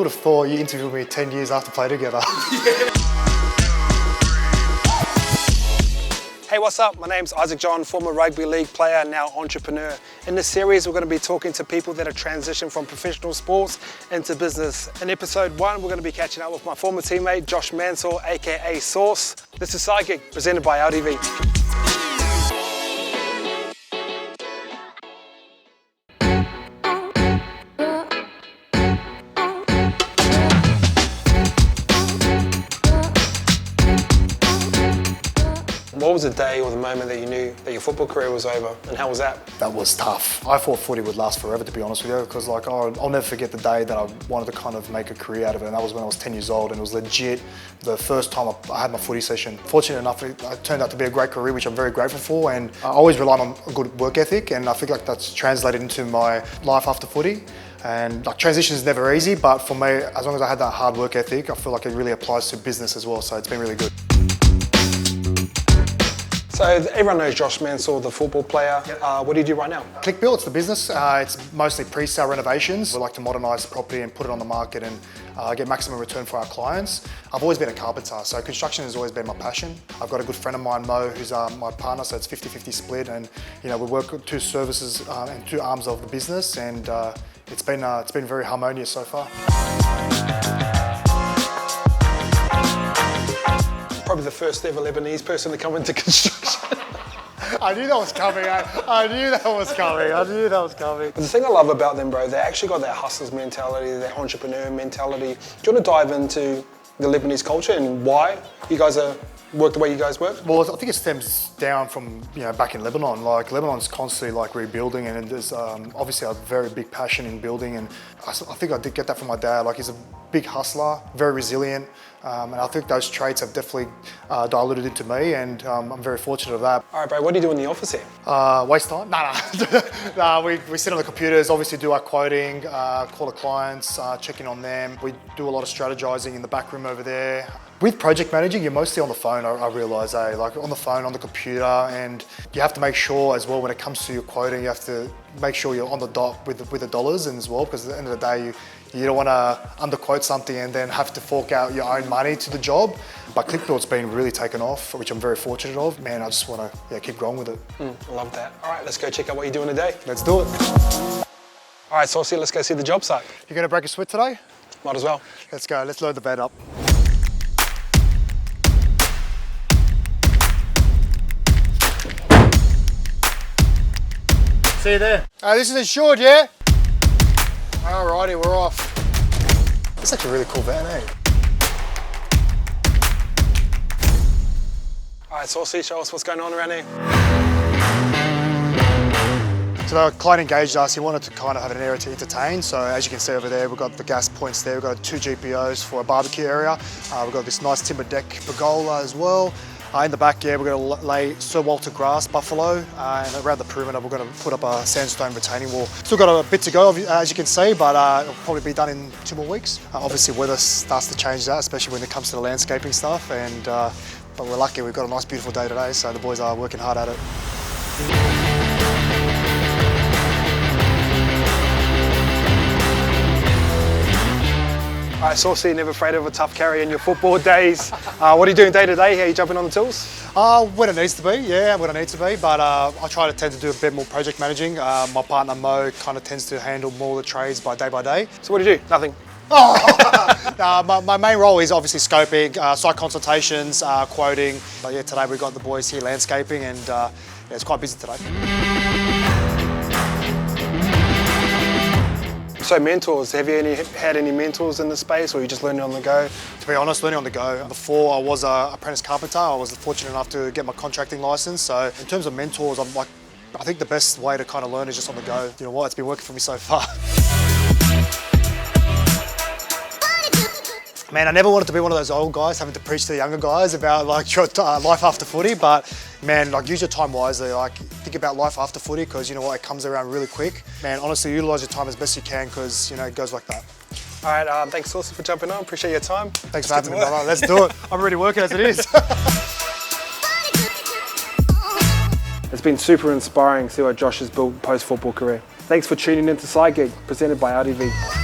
have thought you interviewed me 10 years after playing together? Hey, what's up? My name's Isaac John, former rugby league player, now entrepreneur. In this series, we're going to be talking to people that have transitioned from professional sports into business. In episode 1, we're going to be catching up with my former teammate, Josh Mansour, aka Sauce. This is Side Gig, presented by LDV. What was the day or the moment that you knew that your football career was over, and how was that? That was tough. I thought footy would last forever, to be honest with you, because I'll never forget the day that I wanted to kind of make a career out of it, and that was when I was 10 years old, and it was legit the first time I had my footy session. Fortunate enough, it turned out to be a great career, which I'm very grateful for, and I always relied on a good work ethic, and I feel like that's translated into my life after footy. And transition is never easy, but for me, as long as I had that hard work ethic, I feel like it really applies to business as well, so it's been really good. So everyone knows Josh Mansour, the football player. Yep. What do you do right now? ClickBuild, it's the business. It's mostly pre-sale renovations. We like to modernise the property and put it on the market and get maximum return for our clients. I've always been a carpenter, so construction has always been my passion. I've got a good friend of mine, Mo, who's my partner, so it's 50-50 split. And we work with two services and two arms of the business, and it's been very harmonious so far. Probably the first ever Lebanese person to come into construction. I knew that was coming. I knew that was coming. But the thing I love about them, bro, they actually got that hustler's mentality, that entrepreneur mentality. Do you want to dive into the Lebanese culture and why you guys work the way you guys work? Well, I think it stems down from back in Lebanon. Like Lebanon's constantly rebuilding, and there's obviously a very big passion in building. And I think I did get that from my dad. Like he's a big hustler, very resilient, and I think those traits have definitely diluted into me, and I'm very fortunate of that. All right, bro. What do you do in the office here? Waste time? Nah. We sit on the computers, obviously do our quoting, call the clients, check in on them. We do a lot of strategizing in the back room over there. With project managing, you're mostly on the phone, I realise, like on the phone, on the computer, and you have to make sure as well when it comes to your quoting, you have to make sure you're on the dot with the dollars and as well, because at the end of the day, you don't want to underquote something and then have to fork out your own money to the job. But ClickBuild's been really taken off, which I'm very fortunate of. Man, I just want to keep growing with it. I love that. All right, let's go check out what you're doing today. Let's do it. All right, Saucy, let's go see the job site. You're going to break a sweat today? Might as well. Let's go. Let's load the bed up. See you there. This is insured, yeah? Alrighty, we're off. It's actually a really cool van, eh? All right, Saucy, show us what's going on around here. So the client engaged us, he wanted to kind of have an area to entertain. So as you can see over there, we've got the gas points there. We've got 2 GPOs for a barbecue area. We've got this nice timber deck pergola as well. In the back, we're going to lay Sir Walter grass, buffalo, and around the perimeter, we're going to put up a sandstone retaining wall. Still got a bit to go, as you can see, but it'll probably be done in 2 more weeks. Obviously, weather starts to change that, especially when it comes to the landscaping stuff. But we're lucky, we've got a nice, beautiful day today, so the boys are working hard at it. All right, Saucy, never afraid of a tough carry in your football days. What are you doing day to day? How are you jumping on the tools? When it needs to be, when it needs to be, but I tend to do a bit more project managing. My partner Mo kind of tends to handle more of the trades by day. So what do you do? Nothing? My main role is obviously scoping, site consultations, quoting. But today we've got the boys here landscaping, and it's quite busy today. So mentors, have you had any mentors in the space, or are you just learning on the go? To be honest, learning on the go. Before I was an apprentice carpenter, I was fortunate enough to get my contracting license. So in terms of mentors, I think the best way to kind of learn is just on the go. You know what, it's been working for me so far. Man, I never wanted to be one of those old guys having to preach to the younger guys about your life after footy, but man, use your time wisely. Think about life after footy, because you know what, it comes around really quick. Man, honestly, utilise your time as best you can, because it goes like that. All right, thanks Saucy for jumping on. Appreciate your time. Thanks for having me, brother. Let's do it. I'm already working as it is. It's been super inspiring to see what Josh has built post-football career. Thanks for tuning in to Side Gig, presented by LDV.